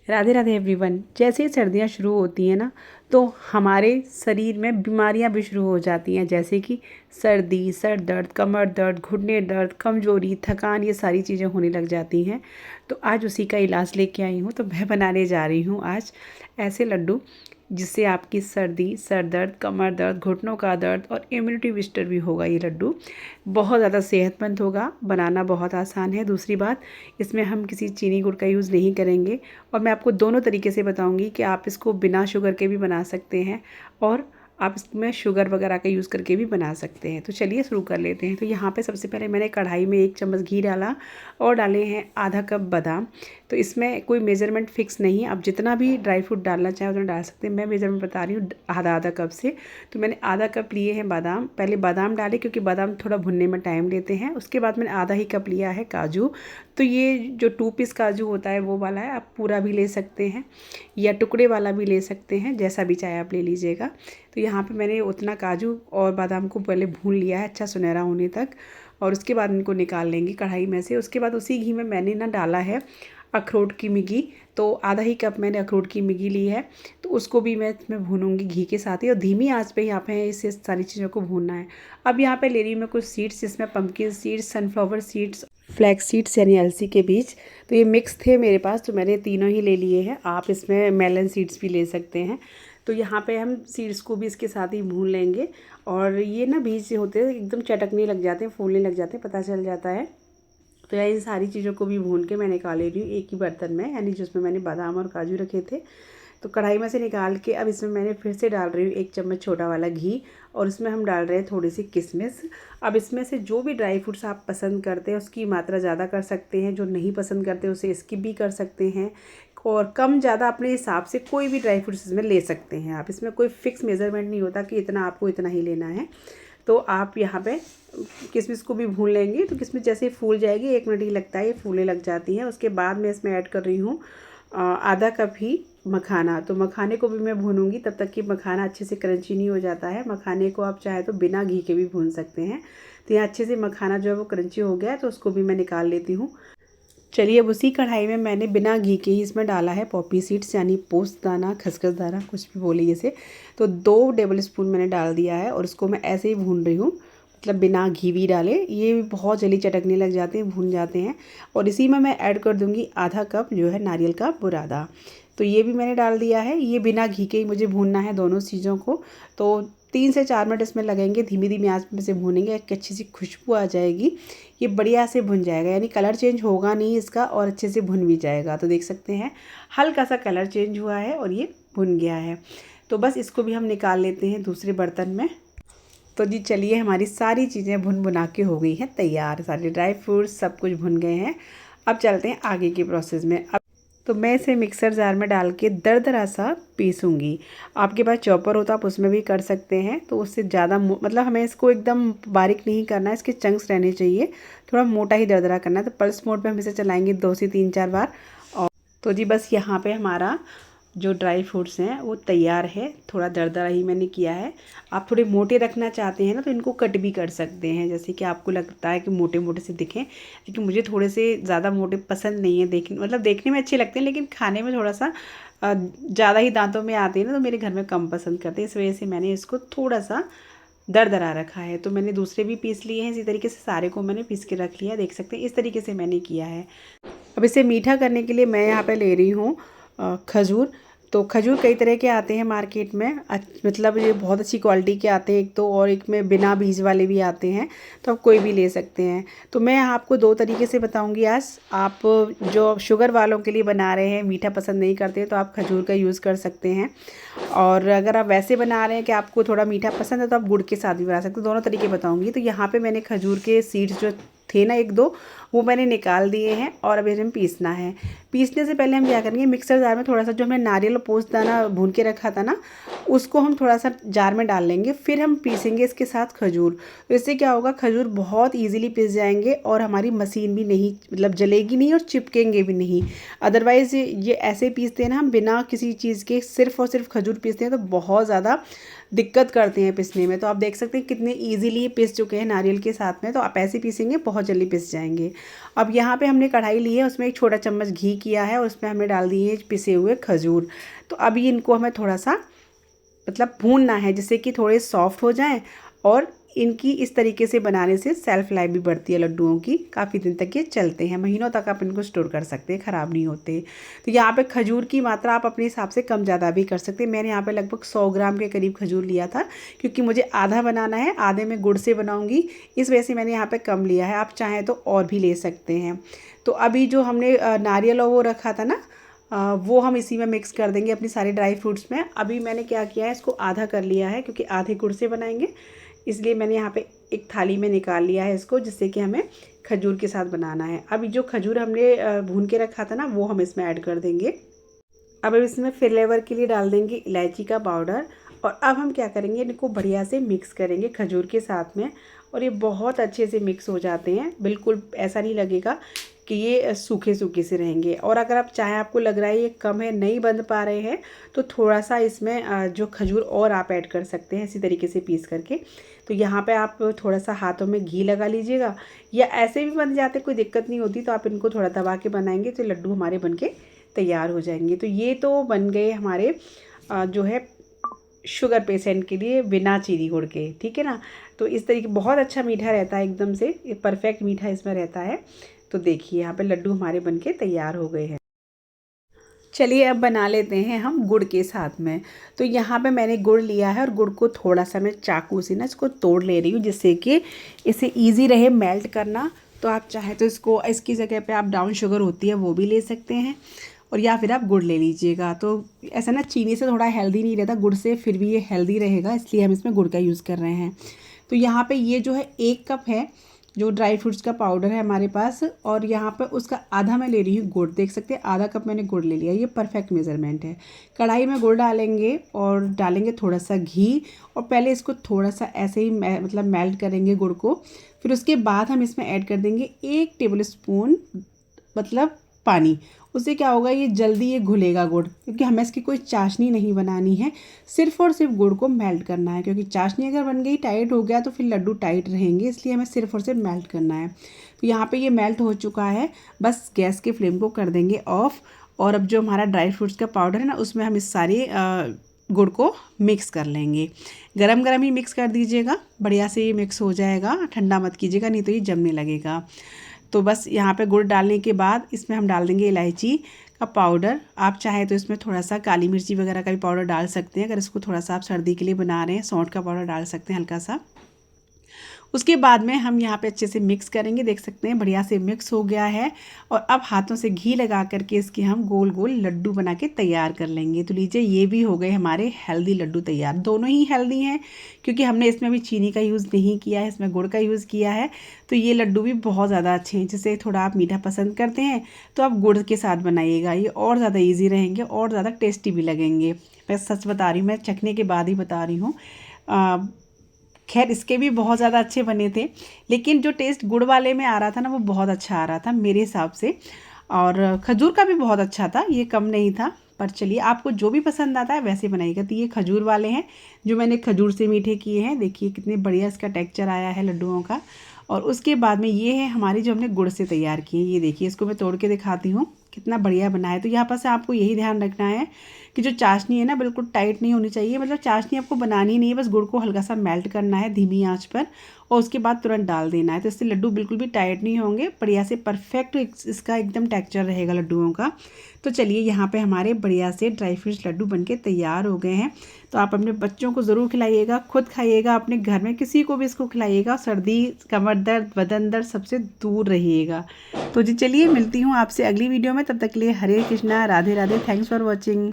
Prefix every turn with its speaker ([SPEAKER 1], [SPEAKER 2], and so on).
[SPEAKER 1] Radhe Radhe everyone. जैसे ही सर्दियाँ शुरू होती हैं ना, तो हमारे शरीर में बीमारियां भी शुरू हो जाती हैं, जैसे कि सर्दी, सर दर्द, कमर दर्द, घुटने दर्द, कमजोरी, थकान, ये सारी चीज़ें होने लग जाती हैं। तो आज उसी का इलाज लेके आई हूँ। तो मैं बनाने जा रही हूँ आज ऐसे लड्डू जिससे आपकी सर्दी, सर दर्द, कमर दर्द, घुटनों का दर्द और इम्यूनिटी बूस्टर भी होगा। ये लड्डू बहुत ज़्यादा सेहतमंद होगा, बनाना बहुत आसान है। दूसरी बात, इसमें हम किसी चीनी गुड़ का यूज़ नहीं करेंगे। और मैं आपको दोनों तरीके से बताऊंगी कि आप इसको बिना शुगर के भी बना सकते हैं और आप इसमें शुगर वगैरह का यूज़ करके भी बना सकते हैं। तो चलिए शुरू कर लेते हैं। तो यहाँ पे सबसे पहले मैंने कढ़ाई में 1 चम्मच घी डाला और डाले हैं आधा कप बादाम। तो इसमें कोई मेज़रमेंट फ़िक्स नहीं है, आप जितना भी ड्राई फ्रूट डालना चाहें उतना डाल सकते हैं। मैं मेज़रमेंट बता रही हूँ आधा आधा कप से। तो मैंने आधा कप लिए हैं बादाम। पहले बादाम डाले क्योंकि बादाम थोड़ा भुनने में टाइम लेते हैं। उसके बाद मैंने आधा ही कप लिया है काजू। तो ये जो 2 पीस काजू होता है वो वाला है, आप पूरा भी ले सकते हैं या टुकड़े वाला भी ले सकते हैं, जैसा भी चाहे आप ले लीजिएगा। तो यहाँ पे मैंने उतना काजू और बादाम को पहले भून लिया है अच्छा सुनहरा होने तक, और उसके बाद इनको निकाल लेंगे कढ़ाई में से। उसके बाद उसी घी में मैंने ना डाला है अखरोट की मिगी। तो आधा ही कप मैंने अखरोट की मिगी ली है, तो उसको भी मैं भूनूंगी घी के साथ ही, और धीमी आंच पे यहाँ पे इसे सारी चीज़ों को भूनना है। अब यहाँ पे ले रही हूँ मैं कुछ सीड्स, जिसमें pumpkin seeds, sunflower seeds, flax seeds यानी अलसी के बीज। तो ये मिक्स थे मेरे पास, तो मैंने तीनों ही ले लिए हैं। आप इसमें मेलन सीड्स भी ले सकते हैं। तो यहाँ पे हम सीड्स को भी इसके साथ ही भून लेंगे। और ये ना बीज से होते हैं एकदम चटकने लग जाते हैं, फूलने लग जाते हैं, पता चल जाता है। तो यार इन सारी चीज़ों को भी भून के मैं निकाल ले रही हूँ एक ही बर्तन में, यानी जिसमें मैंने बादाम और काजू रखे थे। तो कढ़ाई में से निकाल के अब इसमें मैंने फिर से डाल रही हूँ 1 चम्मच छोटा वाला घी, और इसमें हम डाल रहे हैं थोड़ी सी किशमिश। अब इसमें से जो भी ड्राई फ्रूट्स आप पसंद करते हैं उसकी मात्रा ज़्यादा कर सकते हैं, जो नहीं पसंद करते उसे स्किप भी कर सकते हैं, और कम ज़्यादा अपने हिसाब से कोई भी ड्राई फ्रूट्स इसमें ले सकते हैं आप। इसमें कोई फिक्स मेज़रमेंट नहीं होता कि इतना आपको इतना ही लेना है। तो आप यहाँ पे किशमिश को भी भून लेंगे। तो किशमिश जैसे फूल जाएगी, 1 मिनट ही लगता है, ये फूलने लग जाती है। उसके बाद मैं इसमें ऐड कर रही हूँ आधा कप ही मखाना। तो मखाने को भी मैं भूनूंगी तब तक कि मखाना अच्छे से क्रंची नहीं हो जाता है। मखाने को आप चाहे तो बिना घी के भी भून सकते हैं। तो यहाँ अच्छे से मखाना जो है वो क्रंची हो गया है, तो उसको भी मैं निकाल लेती हूँ। चलिए अब उसी कढ़ाई में मैंने बिना घी के ही इसमें डाला है पॉपी सीड्स, यानी पोस्तदाना, खसखस दाना, कुछ भी बोले इसे। तो 2 टेबल स्पून मैंने डाल दिया है, और इसको मैं ऐसे ही भून रही हूँ, मतलब बिना घी भी डाले। ये बहुत जल्दी चटकने लग जाते हैं, भून जाते हैं। और इसी में मैं ऐड कर दूँगी आधा कप जो है नारियल का बुरादा। तो ये भी मैंने डाल दिया है। ये बिना घी के ही मुझे भूनना है दोनों चीज़ों को। तो 3 से 4 मिनट इसमें लगेंगे, धीमी धीमी आंच में से भूनेंगे, एक अच्छी सी खुशबू आ जाएगी। ये बढ़िया से भुन जाएगा, यानी कलर चेंज होगा नहीं इसका, और अच्छे से भुन भी जाएगा। तो देख सकते हैं हल्का सा कलर चेंज हुआ है और ये भुन गया है। तो बस इसको भी हम निकाल लेते हैं दूसरे बर्तन में। तो जी चलिए, हमारी सारी चीज़ें भुन भुना के हो गई हैं तैयार, सारे ड्राई फ्रूट्स सब कुछ भुन गए हैं। अब चलते हैं आगे के प्रोसेस में। अब तो मैं इसे मिक्सर जार में डाल के दरदरा सा पीसूँगी। आपके पास चॉपर हो तो आप उसमें भी कर सकते हैं। तो उससे ज़्यादा मतलब हमें इसको एकदम बारीक नहीं करना है, इसके चंक्स रहने चाहिए, थोड़ा मोटा ही दरदरा करना है। तो पल्स मोड पे हम इसे चलाएंगे 2 से 3-4 बार। और तो जी बस यहाँ पे हमारा जो ड्राई फ्रूट्स हैं वो तैयार है। थोड़ा दरदरा ही मैंने किया है। आप थोड़े मोटे रखना चाहते हैं ना, तो इनको कट भी कर सकते हैं, जैसे कि आपको लगता है कि मोटे मोटे से दिखें। लेकिन मुझे थोड़े से ज़्यादा मोटे पसंद नहीं है, मतलब देखने में अच्छे लगते हैं लेकिन खाने में थोड़ा सा ज़्यादा ही दांतों में आते हैं ना, तो मेरे घर में कम पसंद करते हैं। इस वजह से मैंने इसको थोड़ा सा दरदरा रखा है। तो मैंने दूसरे भी पीस लिए हैं, इसी तरीके से सारे को मैंने पीस के रख लिया। देख सकते हैं इस तरीके से मैंने किया है। अब इसे मीठा करने के लिए मैं यहाँ पे ले रही हूँ खजूर। तो खजूर कई तरह के आते हैं मार्केट में, मतलब ये बहुत अच्छी क्वालिटी के आते हैं एक तो, और एक में बिना बीज वाले भी आते हैं। तो आप कोई भी ले सकते हैं। तो मैं आपको 2 तरीके से बताऊंगी आज। आप जो शुगर वालों के लिए बना रहे हैं, मीठा पसंद नहीं करते हैं, तो आप खजूर का यूज़ कर सकते हैं। और अगर आप वैसे बना रहे हैं कि आपको थोड़ा मीठा पसंद है, तो आप गुड़ के साथ भी बना सकते हैं। दोनों तरीके बताऊँगी। तो यहाँ पर मैंने खजूर के सीड्स जो थे ना 1-2, वो मैंने निकाल दिए हैं, और अब इन्हें पीसना है। पीसने से पहले हम क्या करेंगे, मिक्सर जार में थोड़ा सा जो हमने नारियल और पोस्तदाना भून के रखा था ना, उसको हम थोड़ा सा जार में डाल लेंगे। फिर हम पीसेंगे इसके साथ खजूर। तो इससे क्या होगा, खजूर बहुत ईजिली पिस जाएंगे, और हमारी मशीन भी नहीं, मतलब जलेगी नहीं और चिपकेंगे भी नहीं। अदरवाइज़ ये ऐसे पीसते हैं ना हम, बिना किसी चीज़ के सिर्फ और सिर्फ खजूर पीसते हैं, तो बहुत ज़्यादा दिक्कत करते हैं पिसने में। तो आप देख सकते हैं कितने ईजिली पिस चुके हैं नारियल के साथ में। तो आप ऐसे पीसेंगे बहुत जल्दी पिस जाएंगे। अब यहाँ पे हमने कढ़ाई ली है, उसमें एक छोटा चम्मच घी किया है और उसमें हमने डाल दिए पिसे हुए खजूर। तो अभी इनको हमें थोड़ा सा मतलब भूनना है जिससे कि थोड़े सॉफ्ट हो जाएं, और इनकी इस तरीके से बनाने से सेल्फ लाइफ भी बढ़ती है लड्डुओं की, काफ़ी दिन तक ये चलते हैं, महीनों तक आप इनको स्टोर कर सकते हैं, ख़राब नहीं होते। तो यहाँ पे खजूर की मात्रा आप अपने हिसाब से कम ज़्यादा भी कर सकते हैं। मैंने यहाँ पे लगभग 100 ग्राम के करीब खजूर लिया था, क्योंकि मुझे आधा बनाना है, आधे में गुड़ से बनाऊँगी, इस वजह से मैंने यहाँ पर कम लिया है। आप चाहें तो और भी ले सकते हैं। तो अभी जो हमने नारियल और वो रखा था ना, वो हम इसी में मिक्स कर देंगे अपनी सारे ड्राई फ्रूट्स में। अभी मैंने क्या किया है, इसको आधा कर लिया है, क्योंकि आधे गुड़ से बनाएंगे, इसलिए मैंने यहाँ पे एक थाली में निकाल लिया है इसको, जिससे कि हमें खजूर के साथ बनाना है। अभी जो खजूर हमने भून के रखा था ना, वो हम इसमें ऐड कर देंगे। अब इसमें फ्लेवर के लिए डाल देंगे इलायची का पाउडर। और अब हम क्या करेंगे, इनको बढ़िया से मिक्स करेंगे खजूर के साथ में, और ये बहुत अच्छे से मिक्स हो जाते हैं। बिल्कुल ऐसा नहीं लगेगा कि ये सूखे सूखे से रहेंगे। और अगर आप चाहें, आपको लग रहा है ये कम है, नहीं बन पा रहे हैं, तो थोड़ा सा इसमें जो खजूर और आप ऐड कर सकते हैं इसी तरीके से पीस करके। तो यहाँ पे आप थोड़ा सा हाथों में घी लगा लीजिएगा, या ऐसे भी बन जाते, कोई दिक्कत नहीं होती। तो आप इनको थोड़ा दबा के बनाएंगे तो लड्डू हमारे बन के तैयार हो जाएंगे। तो ये तो बन गए हमारे जो है शुगर पेशेंट के लिए बिना चीनी गुड़ के, ठीक है ना। तो इस तरीके बहुत अच्छा मीठा रहता है, एकदम से ये परफेक्ट मीठा इसमें रहता है। तो देखिए यहाँ पे लड्डू हमारे बनके तैयार हो गए हैं। चलिए अब बना लेते हैं हम गुड़ के साथ में। तो यहाँ पे मैंने गुड़ लिया है, और गुड़ को थोड़ा सा मैं चाकू से ना इसको तोड़ ले रही हूँ, जिससे कि इसे ईजी रहे मेल्ट करना। तो आप चाहे तो इसको, इसकी जगह पे आप ब्राउन शुगर होती है वो भी ले सकते हैं, और या फिर आप गुड़ ले लीजिएगा। तो ऐसा ना चीनी से थोड़ा हेल्दी नहीं रहता, गुड़ से फिर भी ये हेल्दी रहेगा, इसलिए हम इसमें गुड़ का यूज़ कर रहे हैं। तो यहाँ पे ये जो है 1 कप है जो ड्राई फ्रूट्स का पाउडर है हमारे पास, और यहाँ पर उसका आधा मैं ले रही हूँ गुड़। देख सकते हैं आधा कप मैंने गुड़ ले लिया, ये परफेक्ट मेज़रमेंट है। कढ़ाई में गुड़ डालेंगे और डालेंगे थोड़ा सा घी, और पहले इसको थोड़ा सा ऐसे ही मतलब मेल्ट करेंगे गुड़ को। फिर उसके बाद हम इसमें ऐड कर देंगे 1 टेबल स्पून मतलब पानी। उससे क्या होगा, ये जल्दी ये घुलेगा गुड़, क्योंकि हमें इसकी कोई चाशनी नहीं बनानी है, सिर्फ और सिर्फ गुड़ को मेल्ट करना है। क्योंकि चाशनी अगर बन गई, टाइट हो गया, तो फिर लड्डू टाइट रहेंगे, इसलिए हमें सिर्फ और सिर्फ मेल्ट करना है। तो यहाँ पे ये मेल्ट हो चुका है, बस गैस के फ्लेम को कर देंगे ऑफ। और अब जो हमारा ड्राई फ्रूट्स का पाउडर है ना, उसमें हम इस सारे गुड़ को मिक्स कर लेंगे। गरम गरम ही मिक्स कर दीजिएगा, बढ़िया से ये मिक्स हो जाएगा, ठंडा मत कीजिएगा, नहीं तो ये जमने लगेगा। तो बस यहाँ पे गुड़ डालने के बाद इसमें हम डाल देंगे इलायची का पाउडर। आप चाहे तो इसमें थोड़ा सा काली मिर्ची वगैरह का भी पाउडर डाल सकते हैं, अगर इसको थोड़ा सा आप सर्दी के लिए बना रहे हैं। सौंठ का पाउडर डाल सकते हैं हल्का सा। उसके बाद में हम यहाँ पे अच्छे से मिक्स करेंगे। देख सकते हैं बढ़िया से मिक्स हो गया है, और अब हाथों से घी लगा करके इसके हम गोल गोल लड्डू बना के तैयार कर लेंगे। तो लीजिए, ये भी हो गए हमारे हेल्दी लड्डू तैयार। दोनों ही हेल्दी हैं, क्योंकि हमने इसमें भी चीनी का यूज़ नहीं किया है, इसमें गुड़ का यूज़ किया है। तो ये लड्डू भी बहुत ज़्यादा अच्छे हैं। जैसे थोड़ा आप मीठा पसंद करते हैं तो आप गुड़ के साथ बनाइएगा, ये और ज़्यादा ईजी रहेंगे और ज़्यादा टेस्टी भी लगेंगे। मैं सच बता रही हूँ, मैं चखने के बाद ही बता रही हूँ। खैर इसके भी बहुत ज़्यादा अच्छे बने थे, लेकिन जो टेस्ट गुड़ वाले में आ रहा था ना, वो बहुत अच्छा आ रहा था मेरे हिसाब से। और खजूर का भी बहुत अच्छा था, ये कम नहीं था। पर चलिए, आपको जो भी पसंद आता है वैसे बनाइएगा। तो ये खजूर वाले हैं जो मैंने खजूर से मीठे किए हैं। देखिए कितने बढ़िया इसका टेक्सचर आया है लड्डुओं का। और उसके बाद में ये है हमारी जो हमने गुड़ से तैयार की है। ये देखिए, इसको मैं तोड़ के दिखाती हूँ, कितना बढ़िया बना है। तो यहाँ पर से आपको यही ध्यान रखना है कि जो चाशनी है ना, बिल्कुल टाइट नहीं होनी चाहिए। मतलब चाशनी आपको बनानी नहीं है, बस गुड़ को हल्का सा मेल्ट करना है धीमी आंच पर, और उसके बाद तुरंत डाल देना है। तो इससे लड्डू बिल्कुल भी टाइट नहीं होंगे, बढ़िया से परफेक्ट इसका एकदम टेक्सचर रहेगा लड्डुओं का। तो चलिए, यहाँ पे हमारे बढ़िया से ड्राई फ्रूट्स लड्डू बनके तैयार हो गए हैं। तो आप अपने बच्चों को ज़रूर खिलाइएगा, खुद खाइएगा, अपने घर में किसी को भी इसको खिलाइएगा। सर्दी, कमर दर्द, बदन दर्द सबसे दूर रहिएगा। तो जी चलिए, मिलती हूँ आपसे अगली वीडियो में। तब तक के लिए Hare Krishna, Radhe Radhe. Thanks for watching.